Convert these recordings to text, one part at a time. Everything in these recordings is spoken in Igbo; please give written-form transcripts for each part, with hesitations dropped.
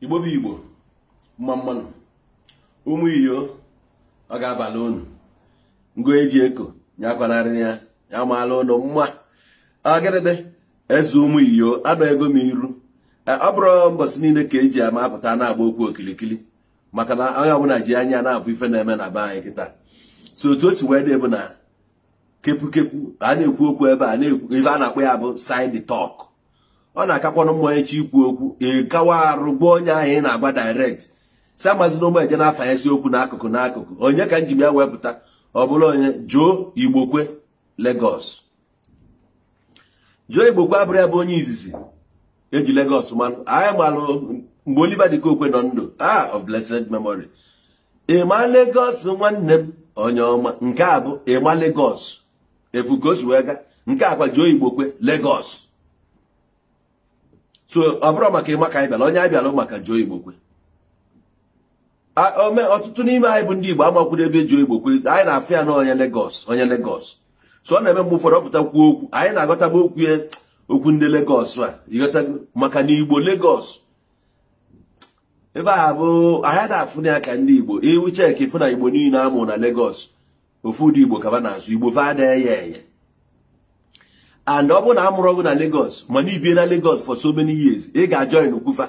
Igbo bụ Igbo mmanụ ụmụ iyo ọ ga-abalị unu ngo eji eko nyakwanarị ya maala unu mma agịrịdị eze ụmụ iyo adọ ego m iru ọ bụrụ mbọsị niile ka eji ama apụta na-agba okwu okilikili maka na onye ọbụla ji anya na-abụ ife na-eme na be anyị kịta so otu o si wee dị bụ na kepu a na-ekwu okwu ebe a na-ekwu ife a na-akpọ ya bụ side talk ọ na-akakwanụ mmanya echi ikwu okwu ịkawa arụ gwa onye ahụ ị na-agba direct si amazina ụmụ eje na-afa esi okwu n'akụkụ n'akụkụ onye ka nji m ya wepụta ọ bụrụ onye Joe Igbokwe Lagos Joe Igbokwe abụrụ ya bụ onye izizi eji Lagos manụ anyị malụ mgbe Oliver Dịkokwe nọ ndụ of blessed memory ịma Lagos nwanne m onye ọma nke a bụ ịma Lagos efu ka o si wee ga nke a kwa Joe Igbokwe Lagos so ọ bụrụ maka ịma ka anyị bịara onye anyị bịara maka Joe Igbokwe ọtụtụ n'ime anyị bụ ndị Igbo amakwuru ebe Joe Igbokwe anyị na-afụ ya na onye Lagos so ọ na-eme mgbe ụfọdụ ọpụtakwuo okwu anyị na-agọtaba okwu ndị Lagos a ịghọtago maka na Igbo Lagos ebe a bụ anyị na-afụ ya ka ndị Igbo iwuche ka ịfụ na Igbo niile amụ na Lagos ofu ụdị Igbo kaba na-asụ Igbo fada eye and ọ bụ na amụrụ ọgụ na Lagos mana ibie na Lagos for so many years ị ga-ajoin kwufa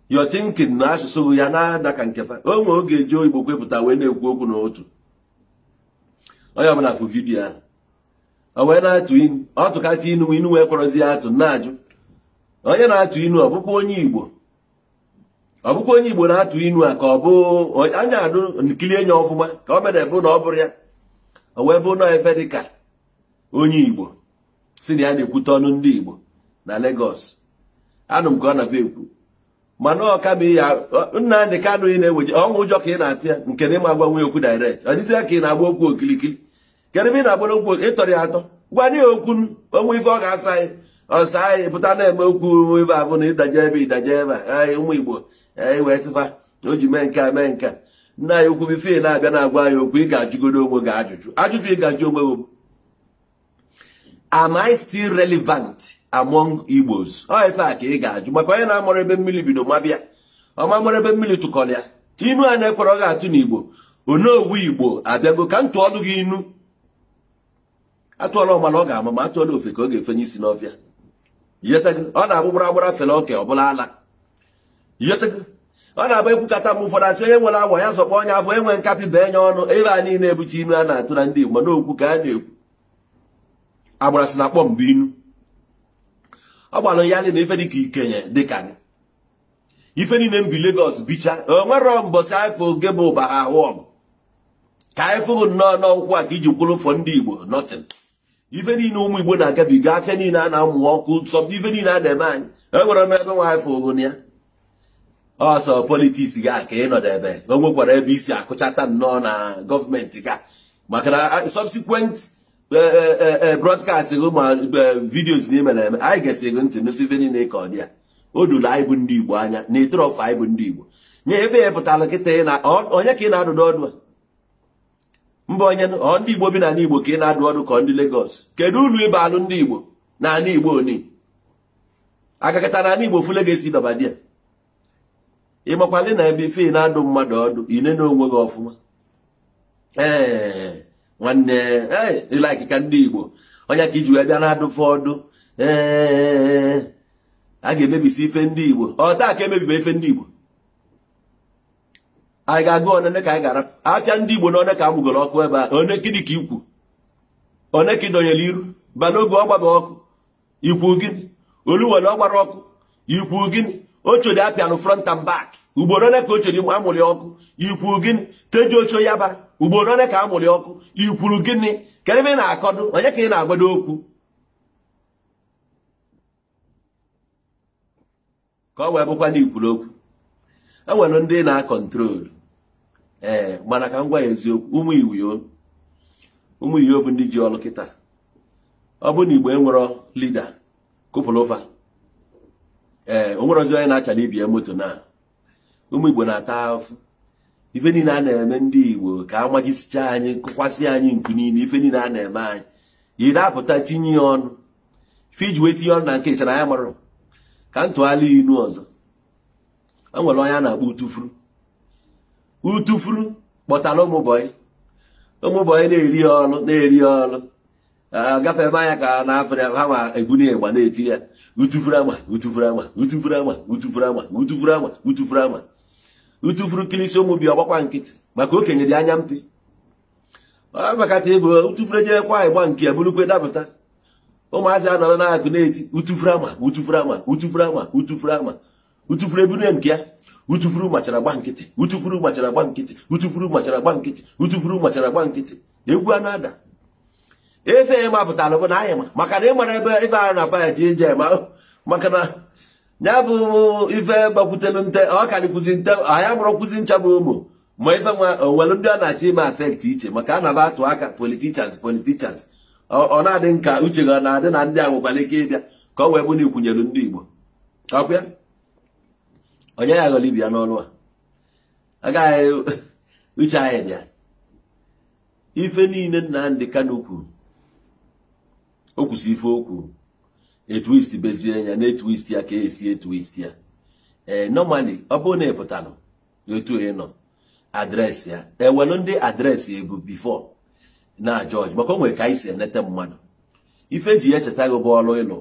your thinking na asụsụ ya na-ada ka nkefa o nwere oge Joe Igbokwe pụta wee na-ekwu okwu n'otu onye ọbụla fụ vidiyo ahụ o wee na-atụ inu ọ tụkata inu wee kpọrọzi ya atụ na-ajụ onye na-atụ inu ọ bụkwa onye Igbo na-atụ inu a ka ọ bụ anya adụ nkili enye ọfụma ka ọ mere bụ na ọ bụrụ ya o wee bụ na ebe dịka onye Igbo si na ya na-ekwute ọnụ ndị Igbo na Lagos anụ m ka ọ na-abịa ekwu mana ọkabe ya Nnamdị Kanụ ị na-eweje ọnwụ ụjọ ka ị na-atụ ya nke na ịma agwa nwe okwu direct ọ dịzịa ka ị na-agba okwu okilikili kedụ ebe ị na-agba okwu ịtọrọ ya atọ gwana ya okwu onwe ife ọ ga-asa anyị ọsa anyị pụta na-eme okwu ebe abụ na ịdaje ebe anyị ụmụ Igbo wee tịfa o ji mee nke a mee nka nna anyị okwu bife na-abịa na-agwa anyị okwu ị ga-ajụgodo onwe gị ajụjụ ị ga-ajụ onwe gị am I still relevant among Igbos? Ọ ife a ka ị ga-ajụ maka onye na-amụrụ ebe mmiri bido mabịa ọma mụrụ ebe mmiri tụkọrọ ya inu a na-ekwere ọ ga-atụ n'Igbo onowu Igbo abịago ka m tụọlụ gị inu atụọla ọmala ọ ga-ama ma atụọla ofe ka ọ ga-efenye isi n'ọfịa ọ na-agbụgbara agbara fele oke ọbụla ala ọ na-agba ekwukata m ụfọdụ asị onye nwere agwa ya zọkpọ onye abụ enwe nkapị bee nye ọnụ ebe a niile ebuchi inu a na-atụ na ndị Igbo mana okwu ka a na-ekwu agbara sị na akpọ mbụ inu ọ gbara ya na ife dịka ikenye dịka gị ife niile mbi Lagos bicha o nwere mbọsị afọ oge bụ ụba ha ahụ ọgụ ka anyị fụghị nnọọ n'ọkwụ a ka iji kwụrụ fọ ndị Igbo nothing ife niile ụmụ Igbo na-agabiga afịa niile a na-amụ ọkụ sọpụ ife niile a na-eme anyị enwere m ebe nwa afọ ogo ya ọsọ politiks ga ka ị nọdụ ebe o nwekwara ebe isi akụchata nnọọ na gọọmenti ga maka na subsequent broadcast ma videos n'ime na-eme anyị ga-esi ego ntị n'osi ife niile ka ọ dị ya o dolu anyị bụ ndị Igbo anya na etrọf anyị bụ ndị Igbo nye ebe ya pụtara kịta onye ka ị na-adụdụ ọdụ mba onye ndị Igbo bi n'ala Igbo ka ị na-adụ ọdụ ka ndị Lagos kedu ulu ịba alụ ndị Igbo n'ala Igbo oni agakọta n'ala Igbo fule ga-esi dọba di ya ịmakwalị na ebe ife ị na-adụ mmadụ ọdụ ine na onwe gị ọfụma nwanne ịlaiki ka ndị Igbo onye ka iji wee bịa na-adụfe ọdụ a ga-emebisi ife ndị Igbo ọ taa ka emebibe ife ndị Igbo anyị ga-agụ onene ka anyị gara afịa ndị Igbo na one ka amụgoro ọkụ ebe a one kịdị ka ikwu one ka ịdọnyere iru ba n'oge ọ gbaba ọkụ ikwu gịnị oluwele ọ gbara ọkụ ikwu gịnị ochodi apịanụ front and back ugboro one ka ochodi amụrị ọkụ ikwu gịnị teji ocho ya bara ugboro one ka amụrị ọkụ ikwuru gịnị kedụ ebe ị na-akọdụ onye ka ị na-agbado okwu ka ọ wee bụkwa na ikwuru okwu enwere ndị na-akọntrol mana ka m gwa ya eziokwu ụmụ Igbo bụ ndị ji ọlụ kịta ọ bụ na Igbo enwero lida kụpụrụ ụfa o nwere ozi onye na-achala ibie moto na ụmụ Igbo na-ata afụ ife niile a na-eme ndị Igbo ka a majisicha anyị kụkwasị anyị nku niile ife niile a na-eme anyị iri apụta tinye ya ọnụ ife iji wee tinye ọnụ na nke ịchara ya marụ ka m tụgharịa inu ọzọ enwere onye a na-akpọ utufuru kpọtara ụmụbọyị na-eri ọrụ agafebe anya ka n'afrịka ha ma ebunye ịgba na-etiri ya utufuru kilisi ụmụ bi ọgbakwa nkịtị maka okenye dị anya mpi makata ego utufuru ejekwa ịgba nke ya burukwe dapụta ụmụazị anọrọ na-agụ na-eti utufuru ebunye nke ya utufuru machara gba nkịtị egwu a na-ada efe ya mapụtara bụ na anyị ma maka na ị mara ebe ife ahụ na faya ji eje ma maka na ya bụ ife gbakwutelu nte ọ karịkwụzi nte anyị mụrụ kwụzi ncha bụ ụmụ ma ife nwa onwere ndị a na-achọ ime afekt iche maka a na-aba atụ aka politicians ọ na-adị nka uche ga na-adị na ndị a nwekwara ike ịbịa ka ọ wee bụ na ikwunyelu ndị Igbo ọkwa onye ya ghọrọ ibia n'ọnụ a agaghị uche anyị dị ya ife niile Nnamdi Kanu kwuru o kwusi ife okwu etwist bezie ya na etwist ya ka esi etwist ya normally ọ bụrụ na ịpụtanụ etu ị nọ adreesị ya ewelu ndị adreesị ebu before na George maka o nwere ka anyị si enete mmadụ ife eji ya echeta gị bụ ọrụ ịlụ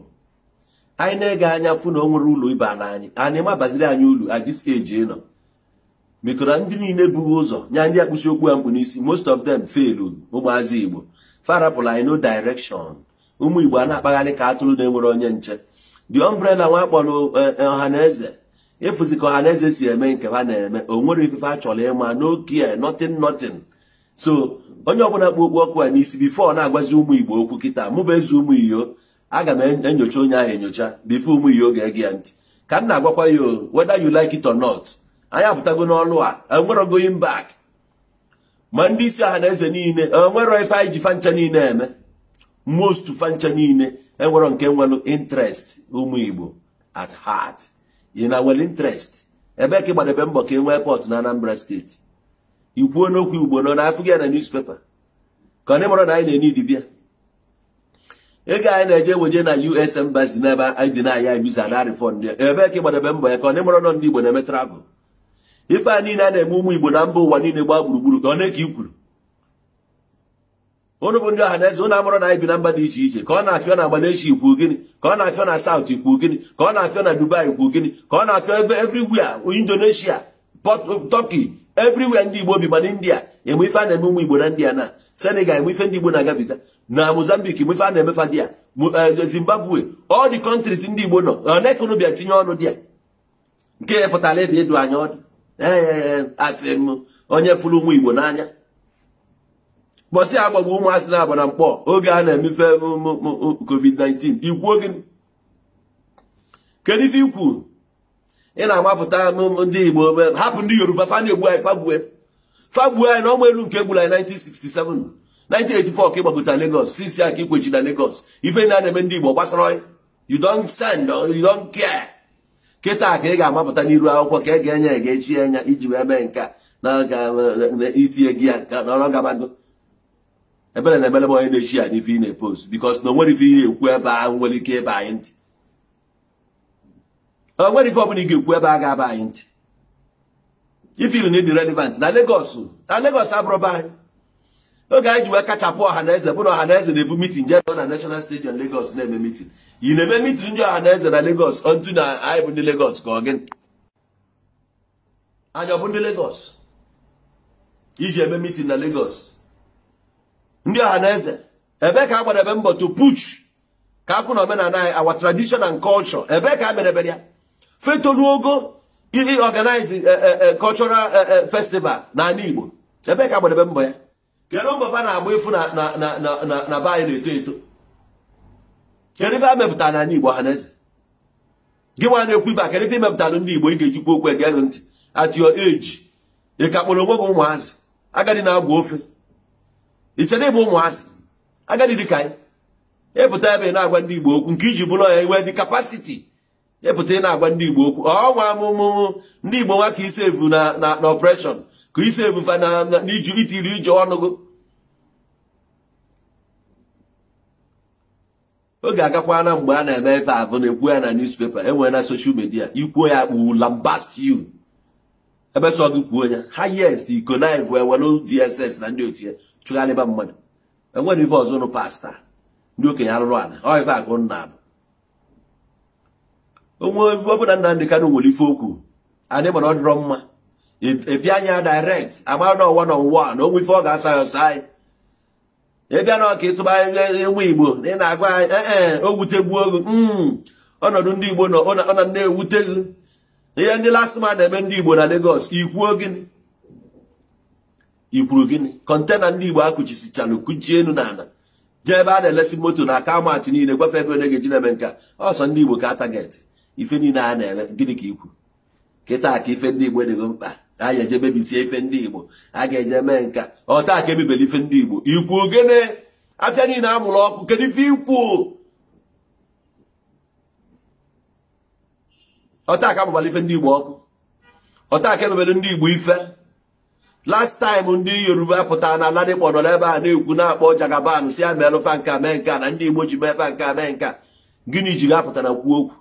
anyị na-ege anya fụ na o nwere ụlọ ibe ala anyị mabaziri anyị ulu at this age ịnọ mekọrọ ndị niile bughị ụzọ nya ndị akpụsi okwu ya mkpu n'isi most of them failed ụmụazị Igbo farapụrụ anyị no direction ụmụ Igbo a na-akpagharị ka atụrụ na-enwere onye nche the umbrella nwa kpọrọ ọhaneze ịfụzi ka ọhaneze si eme nke ha na-eme o nwere ife a chọrọ ịma n'okie nothing so onye ọbụla kpụ okpu ọkụ a n'isi before na-agwazi ụmụ Igbo okwu kịta mụ bụ eze ụmụ iyo aga m enyocha onye ahụ enyocha before ụmụ iyo ga-ege ya ntị ka m na-agwakwa ya whether you like it or not anyị apụtago n'ọlụ a enwero going back ma ndị isi ọhaneze niile enwero ife anyị ji fancha niile eme most fancha niile enwero nke nwere interest ụmụ Igbo at heart ị na well interest ebe ka ịgbadebe mbọ ka enwee port na Anambra steeti ikwuo n'okwu Igbo nọ na afụ gị na newspaper ka ọ na-emere na anyị na-eni dibịa ego anyị na-eje weje na US Embassy n'ebe anyị dị na-aya visa na refund ebe ka ịgbadebe mbọ ya ka ọ na-emere nọ ndị Igbo na-eme travel ife a niile a na-eme ụmụ Igbo na mba ụwa niile gbaa gburugburu ka ọ na-eke ikwuru ụnụ bụ ndị ọhaneze ụnụ amụrụ na anyị bi na mba dị iche iche ka ọ na-afịọ na Malaysia ikwu gịnị ka ọ na-afịọ na South ikwu gịnị ka ọ na-afịọ na Dubai ikwu gịnị ka ọ na-afịọ everywhere Indonesia Turkey everywhere ndị Igbo bi ma na India enwe ife a na-eme ụmụ Igbo na India na Senegal enwe ife ndị Igbo na-agabiga na Mozambique enwe ife a na-emefa dị ya Zimbabwe all the countries ndị Igbo nọ ọ na-ekunu bịa tinye ọnụ dị ya nke ya pụtara ebe ịdụ anya ọdụ asị m onye fụrụ ụmụ Igbo n'anya bọsị agbagbo ụmụasị na-abụ na mkpọ oge a na-emefe COVID-19 ikwuo gị kedu ife ikwu ị na-amapụta ndị Igbo hapụ ndị Yoruba fa na-egbu anyị fagbue anyị na ọma elu nke egburu anyị 1967 1984 ka ịgbagota Lagos sisi aka ikwechi na Lagos ife na-eme ndị Igbo gbasara anyị you don't send you don't care kịta ka ị ga-amapụta n'iru akwụkwọ ka ị ga-enye ga-echi anya iji wee mee nke na itinye gị ya ka ọrụ gabago ebere na emere onye na-echi ya n'ife ị na-epost because na onwere ife ị na-ekwu ebe ahụ nwere ike ebe anyị ntị onwere ife ọbụla ị ga-ekwu ebe a ga-aba anyị ntị ifil na ịdị relevant na Lagos abụrụba anyị oge anyị ji wee kachapụ ọhaneze bụ na ọhaneze na-ebu mitin je na National Stadium Lagos na-eme mitin ị na-eme mitin ndị ọhaneze na Lagos ontu na anyị bụ ndị Lagos ka ọ gịnị anyị ọ bụ ndị Lagos iji eme mitin na Lagos ndị ọhaneze ebe ka a gbadebe mbọ to push ka afụ na omenala anyị our tradition and culture ebe ka a merebere ya fetoluogo organize cultural festival na ala Igbo ebe ka gbadebe mbọ ya kedu mbọ fa na-agba efu na be anyị na-eto eto kedu ife a mepụtara na ala Igbo ọhaneze gị nwa na-ekwu ife a kedu ife imepụtara ndị Igbo ị ga-ejikwa okwu ege ntị at your age ị ka kpọrọ onwe gị ụmụazị agadi na-agwa ofe ị chere ịbụ ụmụazị agadi dị ka anyị epụta ebe ị na-agwa ndị Igbo okwu nke iji bụrụ ya iwe dị kapasiti epụta ị na-agwa ndị Igbo okwu ọnwa amụmụ ndị Igbo nwa ka isevu na operation ka isevu fa n'iju itiri ije ọnụgụ oge agakwana mgbe a na-eme ife ahụ na-ekwu ya na newspaper enwere na social media ikwuo ya kpu lambast you ebe so gị kwuo ya highest iconive welu DSS na ndị otu ya chụgharịba mmadụ enwere ife ọzọ nụ pasta ndị okenye arụrụ ala ọ ife akụ nna abụ onwe ọbụla Nnamdi Kanu nwere ife okwu anyị mana ọ dịrọ mma ịbịa anya direct amara na one on one onwe ife ọ ga-asa ya ọsa anyị ịbịa na ọka ịtụba enwe Igbo ị na-agwa anyị o wutegbuo ogu ọnọdụ ndị Igbo ọ na na-ewute gị ihe ndị last man na-eme ndị Igbo na Lagos ikwuo gịnị ikwuru gịnị kọntena ndị Igbo akụchisichalụ kuchie enu n'ala jee ebe a na-elesi moto na aka amatị niile gwafe ego na-egeji na-eme nka ọsọ ndị Igbo ka target ife niile a na-eme gịnị ka ikwu kịta ka ife ndị Igbo dịgo mkpa a ga-eje mebisie ife ndị Igbo a ga-eje mee nka ọta ka emebele ife ndị Igbo ikwu gịnị afịa niile amụrụ ọkụ kedu ife ikwu ọta ka amụbara ife ndị Igbo ọkụ ọta ka emebele ndị Igbo ife last time ndị Yoruba pụtara na ala dịkpọ nọ ebe a na-ekwu na-akpọ Jagaban si ya meelụfa nka mee nka na ndị Igbo ji meefa nka mee nka gịnị ji ga-apụtara kwuo okwu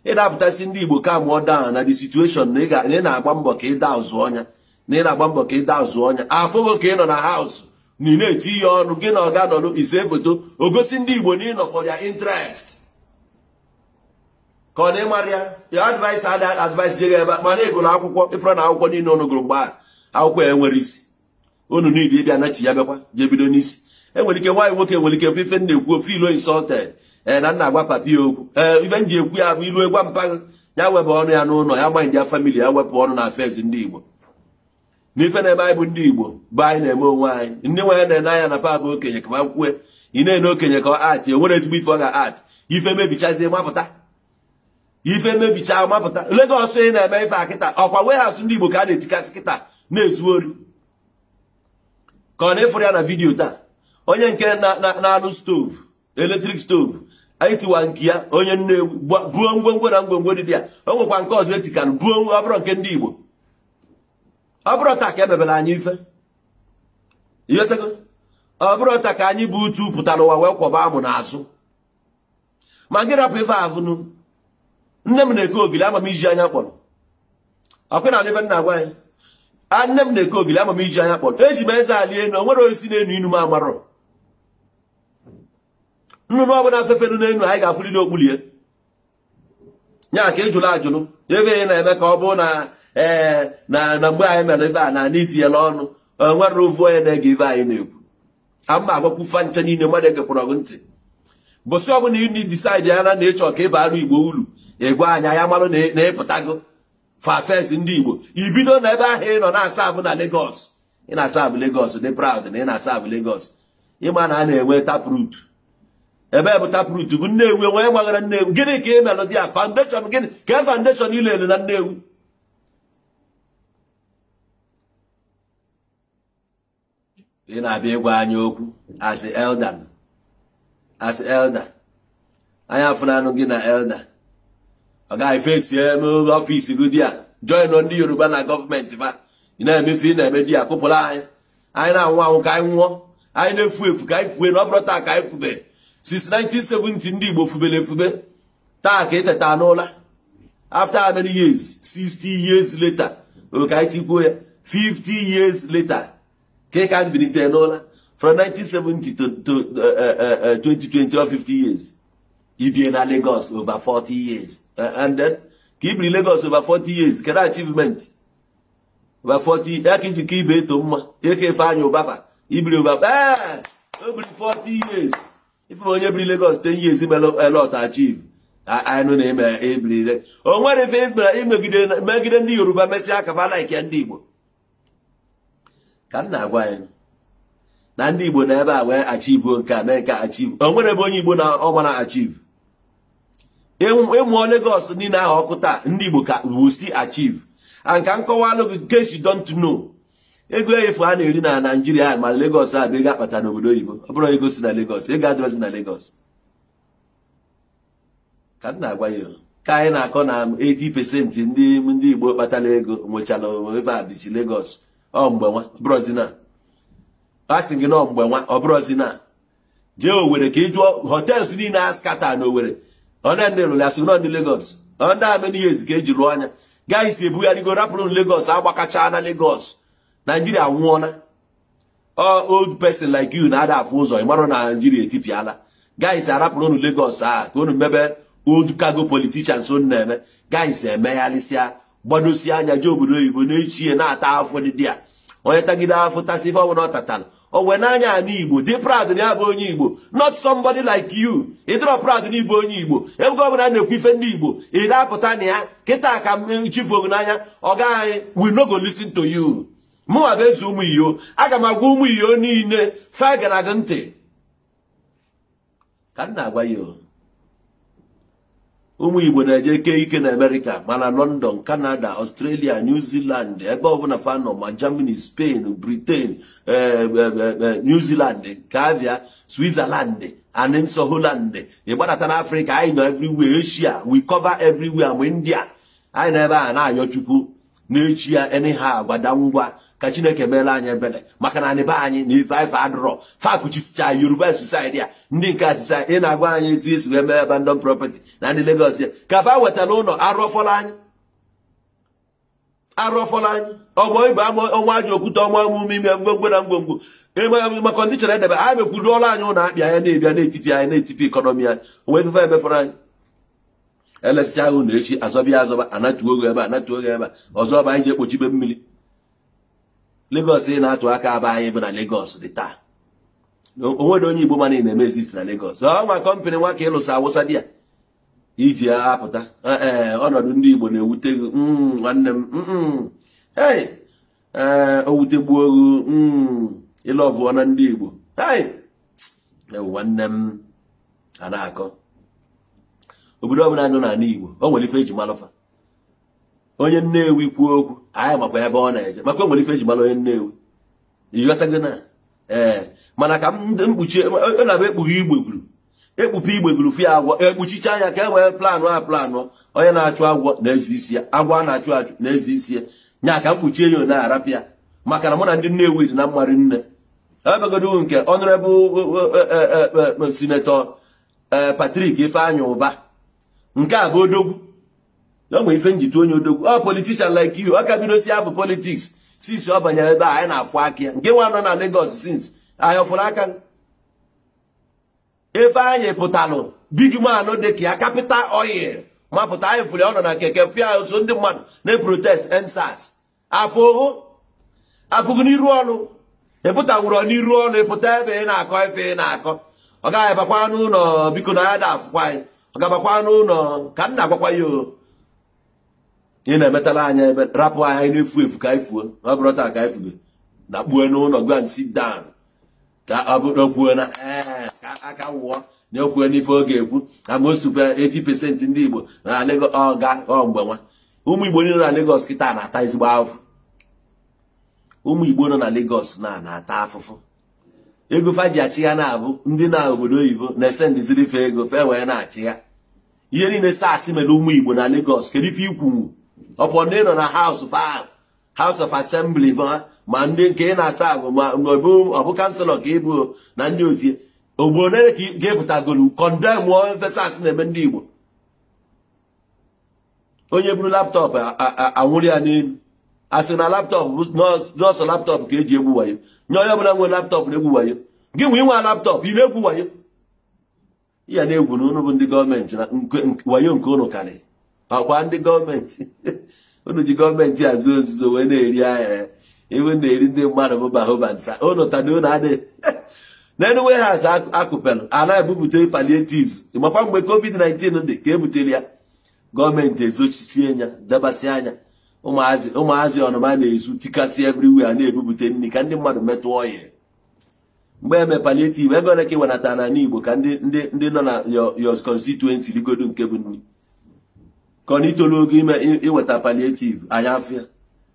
ị na-apụtasị ndị Igbo ka mụọ daa na the situation na ị na-agba mbọ ka ịda ụzụ ọnya na ị na-agba mbọ ka ịda ụzụ ọnya afụgo ka ị nọ na haus na ị na-eti ihe ọnụ gị na ọga nọdụ ise foto ogosi ndị Igbo na ịnọ for their interest ka ọ na ịmara ya advice ada advice jega ebe mana ịgụrụ akwụkwọ ịfụrụ na akwụkwọ niile ọnụ gụrụ mgbe akwụkwọ ya enwere isi unu niile ịbịa nachi ya bịakwa jee bido n'isi enwere ike nwaanyị nwoke nwere ike ife na-ekwu ofe ilo insulted na nna agwa papi ya okwu ife m ji ekwu ya bụ ilu egwa mpaghara ya wepụ ọnụ ya n'ụlọ ya gba ndị famili ya wepụ ọnụ na afez ndị Igbo n'ife na-eme anyị bụ ndị Igbo bụ anyị na-eme onwe anyị ndị nwanyị na-ene anya na fa bụ okenye ka ma kwue ị na-ene okenye ka ọ atị enwere ezigbo ife ọ ga-atị ife mebichazie mapụta ife mebicha mapụta Lagos ị na-eme ife akịta ọkwa warehouse ndị Igbo ka a na-etikasị kịta na-ezu ori ka ọ na-efuru ya na vidiyo taa onye nke na-anụ stovu eletrik stovu anyị tiwa nke ya onye Nnewi buo ngwongwo na ngwongwo dị ya o nwekwa nke ọzọ etikanụ buo ọ bụrụ nke ndị Igbo ọ bụrụ taa ka emebere anyị ife ihetego ọ bụrụ taa ka anyị bụ utu pụtara ụwa wee kwọba amụ n'azụ ma gị rapụ ife avụnụ nne m na-eke ogili ama m iji anya kpọrọ ọkwe na ife nna agwa anyị nne m na-eke ogili ama m iji anya kpọrọ eji m eze ali enu o nwere osi na-enu inu m amarọ nnụnụ ọbụla fefelu n'enu anyị ga-afụrịrị okpulie nya ka ịjụrụ ajụrụ ebe ị na-eme ka ọ bụ na mgbe anyị mere ebe a na itinyela ọnụ nwere ovu onye na-ege ibe anyị na-ekwu ama agwakwufa nche niile mmadụ egekwụrụ gị ntị bụsị ọbụla ị disaidi ya na ịchọ ka ịba arụ Igbo uru ịgwa anya ya marụ na ịpụtago fafes ndị Igbo ibido na ebe ahụ ị nọ na-asa abụ na Lagos ị na-asa abụ Lagos dị proud na ị na-asa abụ Lagos ịma na a na-enwe taprut ebe bụ taprut bụ Nnewi onye gbagara Nnewi gịnị ka ị melụ dị ya foundation gịnị ka foundation ile elu na Nnewi ị na-abịa ịgwa anyị okwu as elder anyị afụnanụ gị na elder ọ gaghị fesie n'ọfịs gị dị a join ndị Yoruba na gọọmenti ba ị na-emefe ị na-eme di ya kụpụrụ anyị na-anwụ anwụ ka anyị nwụọ anyị na-efu efu ka anyị fue na ọ bụrụ taa ka anyị fube since 1970 ndị Igbo fubere efube taa ka eteta n'ụla after how many years 60 years later ka anyị tikwuo ya 50 years later ka ka anyị bilite n'ụla from 1970 to 2020 or 50 years ibie na Lagos over 40 years and then ka ibiri Lagos over 40 years kedu achievement over 40 ya ka iji ka ibe eto mma eke efe anya ụbaba ibiri over obiri 40 years ife onye biri Lagos 10 years imelo a lot achieve anyị na-eme ebiri o nwere ife megide ndị Yoruba mesịa akaba like ya ndị Igbo ka m na-agwa anyị na ndị Igbo na ebe a wee achieve nke a mee ka achieve o nwere ebe onye Igbo na ọ mara achieve ịmụọ Lagos niile ahụ ọkụ taa ndị Igbo ka will still achieve and ka nkọwalụ gị case you don't know ego efu a na-eri na Nigeria ma Lagos a bụ ego akpata n'obodo oyibo ọ bụrụ ego si na Lagos ego adịrọzi na Lagos ka m na-agwa ya ka anyị na-akọ na 80% ndị Igbo kpatara ego nwechara ebe a bichi Lagos ọ mgbe nwa brozina asị gị nọ mgbe nwa ọ brozina jee Owerri ka ị jụọ hotels niile a skata na Owerri ọ na ndị lụrụ asị nọ ndị Lagos ọ ndị ameni years ka eji lụọ anya guys ebugharịgo rapụrụ Lagos agbakacha na Lagos Nigeria nwụọna old person like you na-ada afụ ụzọ ịmarụ na Nigeria etipịala guys arapụrụ unu Lagos ka unu mebe old cargo politicians unu na-eme guys emeghalịsịa gbadosie anya je obodo oyibo na-echie na-ata afọ dị a onye tagide afọ tasị ife ọbụla ọ tatara o wee n'anya ana Igbo dị proud na ya bụ onye Igbo not somebody like you ịdịrọ proud na Igbo onye Igbo ebe ọbụla na-ekwu ife ndị Igbo ị apụta na ya kịta ka m chifu ogu n'anya ọ gaghị we no go listen to you mụnwa bụ eze ụmụ iyo aga m agwa ụmụ iyo niile fa gara gị ntị ka m na-agwa ya ụmụ Igbo na-eje eke ike na America mana London, Canada, Australia, New Zealand ebe ọbụla fa nọ ma Germany, Spain, Britain, New Zealand, Kavia, Switzerland, and nso Holland ịgbadata na Africa anyị nọ everywhere, Asia we cover everywhere, ma India anyị na ebe a na-ayọ Chukwu na-echi ya anyhow gbada ngwa ka Chineke meela anyị ebele maka na be anyị na ife ife adụrọ fa kụchisicha Yoruba society a ndị nke asịsa ị na-agwa anyị etu esi wee mee abandon property na ndị Lagos ya ka fa wetara ụlọ arụọfọla anyị ọgbọ ibe ọnwa aja okwute ọnwa emume ime ngwongwo na ngwongwo maka ndị chere edebe anyị mekwuruola anyị ụlọ akpị anya na-ebịa na-etipi anyị na-etipi ekọnọmi anyị onwe efefe emefọrọ anyị elesicha ahụ na echi azọbịa azọba anatuo oge ebe anatuo oge ebe ọzọ ọba anyị ji ekpochibe mmiri Lagos ị na-atụ aka aba anyị bụ na Lagos dị taa onwere onye Igbo mana ị na-eme exist na Lagos nwa kọmpanị nwa ka ịlụsa awụsa dị ya iji apụta ọnọdụ ndị Igbo na-ewute gị nwanne m o wutegbuo gị ịlọvụọ na ndị Igbo nwanne m a na-akọ obodo ọbụla nọ n'ala Igbo o nwere ife eji malụfa onye Nnewi kwuo okwu anyị makwa ebe ọ na-eje maka o nwere ife eji malụ onye Nnewi ịghọtago na mana ka mkpuchi ọ na-abụ ekpughe igbeguru ekpupe igbeguru fie agwọ ekpuchicha anya ka e nwee planụ onye na-achụ agwọ na-ezi isi ya agwọ a na-achụ achụ na-ezi isi ya nya ka mkpuchie ya na-arapịa maka na mụ na ndị Nnewi dị na mmarị nne ebegodo nke Honorable Senator Patrick Ifeanyi Ụba nke a bụ odogwu ya nwe ife njite onye odogwu ọ politician like you aka bido si afọ politics since ọ banyere ebe a anyị na-afụ aka ya nke nwa nọ na Lagos since anyị ọfụrụ aka Ifeanyi pụtalụ big man dị ka ya capital oil mapụta anyị fụrụ ọ nọ na keke fịa so ndị mmadụ na-protest EndSARS afụgụ n'iru ọnụ ịpụta nwụrụ n'iru ọnụ ịpụta ebe ị na-akọ ife ị na-akọ ọ gaghị bakwa n'ụlọ biko na ya da afụkwa anyị ọ gabakwa n'ụlọ ka m na-agwakwa ya ị na-emetara anya ebe rapụ anyị na-efu efu ka anyị fuo ọ bụrụ taa ka anyị fube na kpuo n'ụlọ go and sit down ka ọ bụrụ kwuo na ka aka wụọ na okwuo n'ife oge ekwu na most 80% ndị Igbo na Lagos mgbe nwa ụmụ Igbo niile na Lagos kịta na-ata ezigbo afụfụ ụmụ Igbo nọ na Lagos na-ata afụfụ ego fa ji achị ya na-abụ ndị na obodo oyibo na-ese ndiziri fe ego fe wee na-achị ya ihe niile SARS mere ụmụ Igbo na Lagos kedu ife ikwu ọpọ ndị nọ na House of Assembly ma ndị nke ị na-asa agụ ma ọ bụ kanselọ ka ịbụ na ndị otie obodo ka ga-epụtagolu kọndem ife SARS na-eme ndị Igbo onye buru laptọpụ anwụrụ ya n'elu asị na laptọpụ nọọsụ laptọpụ ka eji egwu wayo nye onye ọbụla nwere laptọpụ na-egwu wayo gị nwe inwe laptọpụ ị na-egwu wayo ya na-egwu na ụnụ bụ ndị gọọmenti na wayo nke ụnụ karị ọkwa ndị gọọmenti ụnụ ji gọọmenti azụ ozuzo wee na-eri ahịa ewe na-eri ndị mmadụ bụ bahobansa ụnụ tado ụnụ adịghị n'elu warehouse akụpelụ a na-ebupụta palliatives makwa mgbe COVID-19 dị ka ebutere ya gọọmenti ezochisie ya debasị anya ụmụazị ọnụma na-ezu tikasị everywhere na-ebupụta nri ka ndị mmadụ metụ ọya mgbe eme palliative ebe ole ka iwenata na Igbo ka ndị nọ na your constituency rigodo nke bụ nri ka ọ na itolu oge ime iweta palliative anya afịa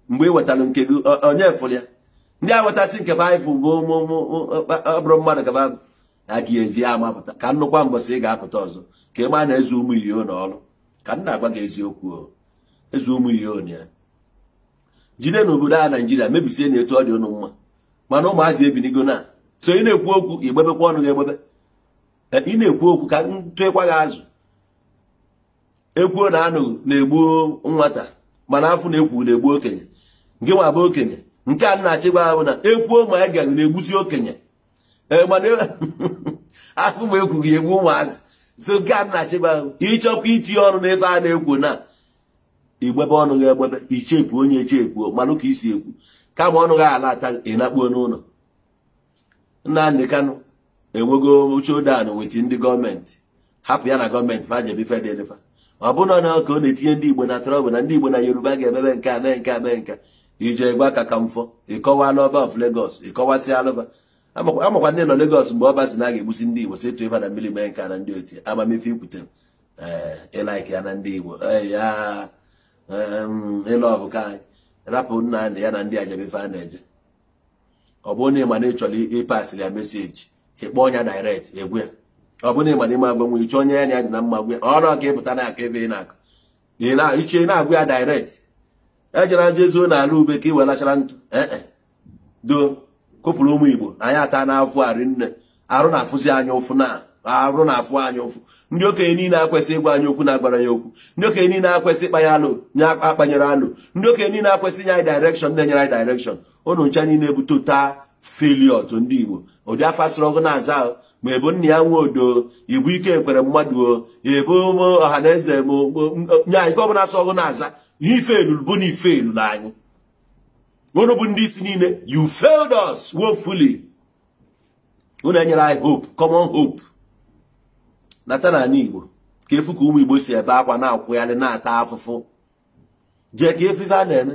mgbe iwetara nke gị onye fụrụ ya ndị a wetasị nke baịfụ bụ ọbụrụ mmadụ gaba a ga-ezi ya amapụta ka nnukwu mbọsị ị ga-apụta ọzọ ka ị ma na-eze ụmụ iyo n'ọrụ ka m na-agwa gị eziokwu eze ụmụ iyo ya jide n'obodo a Naijiria mebisie na etu ọ dị ụnụ mma mana ụmụazị ebinigo na so ị na-ekwu okwu igbebekwa ọnụ gị egbebe ị na-ekwu okwu ka ntụekwa gị azụ ekwuo na anụ na-egbu nwata mana afụ na-ekwu na-egbu okenye nke nwa bụ okenye nke a na-achịgwa ahụ na ekwuo ma ga na-egbusi okenye mana afụ ma ekwu gị egbu ụmụazị so nke a na-achịgwa ahụ ịchọkwa itinye ọnụ n'ebe a na-ekwu na igbebe ọnụ gị egbebe ichepụ onye echepuo manụ ka isi ekwu kama ọnụ gị ala ata ịnakpuo n'ụlọ. Nnamdi Kanu enwego uchodan weti ndị gọọmenti hapụ ya na gọọmenti fajebi fedelefa ọ bụrụ na ka ọ na-etinye ndị Igbo na trọbụ na ndị Igbo na Yoruba ga-emebe nke a mee nke a mee nke ije gwa aka ka mfọ ịkọwa n'ọba of Lagos ịkọwasị alụba amakwa ndị nọ Lagos mgbe ọba si na ga-egbusi ndị Igbo si tụ ịba na mmiri mee nke a na ndị otie amamife ikwutere ịlaik ya na ndị Igbo ya ịlụ ọbụ ka anyị rapụ Nnamdi ya na ndị ajabefe a na-eje ọ bụrụ na ịma na ịchọrọ ịpasịrị ya meseji ịkpọ ọnya direct egwu ya ọ bụrụ na ịma na ime agbanwe iche onye ya na ya dị na mma gwe ọrụ ka ịpụta na aka ebe ị na-akụ iche na-agwa ya direct ejere jezuo n'ala ube ka ị welachara ntụ do kopụrụ ụmụ Igbo anyị ata n'afọ arị nne arụ na-afụzi anya ụfụ na arụ na-afụ anya ụfụ ndị okenye niile akwesị ịgwa anyị okwu na-agbara ya okwu ndị okenye niile akwesị ịkpa ya alụ nye akpanyere alụ ndị okenye niile akwesị inye anyị direction na-enyere anyị direction ụnụ ncha niile bụ total failure to ndị Igbo ụdị afa sịrị ọgụ na-aza ahụ ma ebo nna ya nwe odo Igbo ike ekwere mmadụ o ebo ọha na eze nya ife ọbụla sọ ọgụ na-aza ihe ife elulu bụ na ife elulu anyị ụnụ bụ ndị isi niile you failed us woefully. Ụnụ enyere anyị hope, common hope. Nata na anyị Igbo ka efu ka ụmụ Igbo si ebe akwa na-akwụgharị na-ata afụfụ jee ka efife a na-eme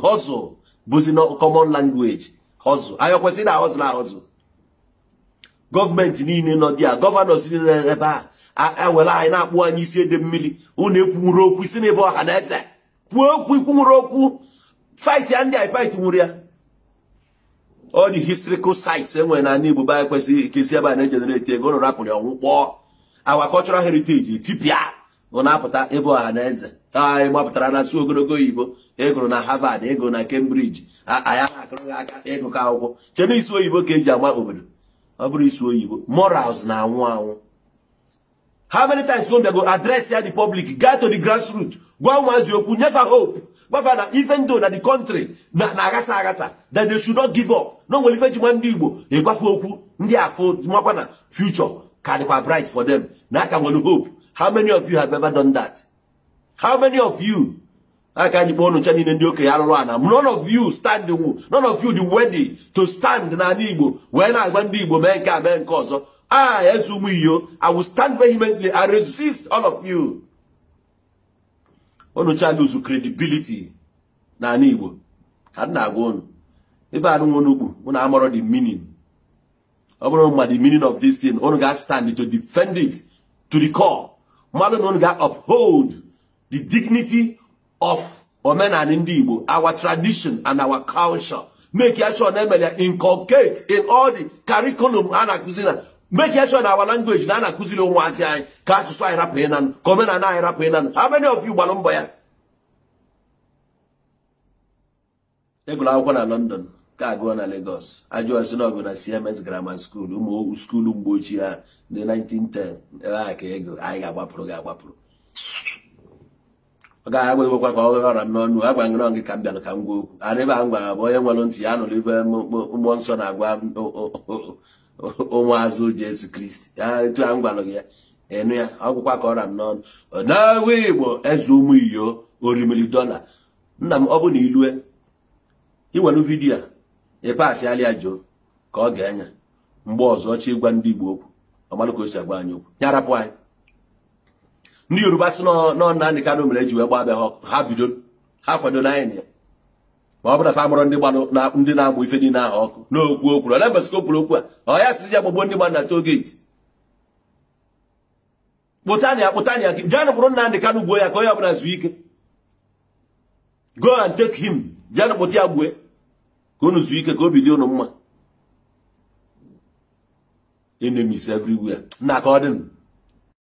hustle bụzi na common language hustle anyị kwesịrị na hustle na hustle. Gọọmenti niile nọ dị a gọvanọ si niile ebe a ewere anyị na-akpụ anyị isi ede mmiri ụnụ ekwunwuru okwu isi n'ebe ọha na eze kwuo okwu ikwunwuru okwu fight ya ndị anyị fight nwụrụ ya. All the historical sites enwere na ndị Igbo ba kwesịrị ka esi ebe a na-ejenerate ego ụnụ rapụrụ ọnwụ kpọọ our cultural heritage tipịa ọ na-apụta ebe ọha na eze anyị gbapụtara na asụ ogologo oyibo ịgụrụ na Harvard ịgụrụ na Cambridge anyị akụrụ aka ịgụ ka akwụkwọ chebe isi oyibo ka eji ama obodo ọ bụrụ isi oyibo morals na-anwụ anwụ. How many times go go address ya the public get to the grassroots gwa ụmụazị okwu nyefa hope gbafa na even though na the country na agasa that they should not give up no nwere ife ji nwa ndị Igbo ịgwafe okwu ndị afọ makwa na future ka dịkwa bright for them na aka nwere hope. How many of you have ever done that? How many of you aka anyị kpọọ nụcha niile ndị okenye arụrụ ana none of you stand none of you the ready to stand na ndị Igbo wee na-agwa ndị Igbo mee nke a mee nke ọzọ. Yes, I will stand vehemently and resist all of you. Onu cha lose credibility na ani Igbo. Ka na agwa onu. If I don't want to una amoro the meaning. Oboro ma the meaning of this thing, onu ga stand to defend it to the core. Mmadụ onu ga uphold the dignity of omenala ndị Igbo, our tradition and our culture. Make sure na inculcate in all the curriculum ana kuzina. Make sure that our language na na-akụziri ụmụazị anyị ka asụsụ anyị rapụ ịnanụ ka omenala anyị rapụ ịnanụ. How many of you gbara mbọ ya? Egụrụ akwụkwọ na London ka agụọ na Lagos ajụọ si n'ọgụ na CMS Grammar School ụmụ skuulu mgbe ochie ha na 1910 ebe a ka ego anyị ga-agbapụrụ ọ gaghị agwagwekwa ka ọ ghọrọ m n'ọnụ agwa ngịrọ gị ka m bịara ka m gwa okwu arịba m gwara bụ onye nwere ntị ya nụrụ ibe mmụọ nsọ na-agwa ụmụazụ Jesu Kristi ya etu a m gwara gị ya enu ya ọgwụkwa ka ọra m n'ọnụ na-ewe Igbo eze ụmụ iyo orimiri $1 nna m ọ bụ na ilue iwelu vidiyo a ịpasị alịa jo ka ọ ga-enya mgbe ọzọ ọchị ịgwa ndị Igbo okwu ọmalụ ka o si agwa anyị okwu ya rapụ anyị. Ndị Yoruba sị nọ Nnamdi Kanu mere eji wee gba abịa ha bido ha kwado n'anyị ya ma ọ bụrụ na fa mụrụ ndị na-amụ ife niile ahụ ọkụ n'okwu okwu ole mbesị ka o kwuru okwu a ọ ya sizi ya gbogbo ndị gbara na togeeti kpụtania janụ bụrụ Nnamdi Kanu gbuo ya ka onye ọbụla zuo ike go and take him janụ kpụta ya gbue ka unu zuo ike ka obi dị unu mma. Enemies everywhere nna ka ọ dị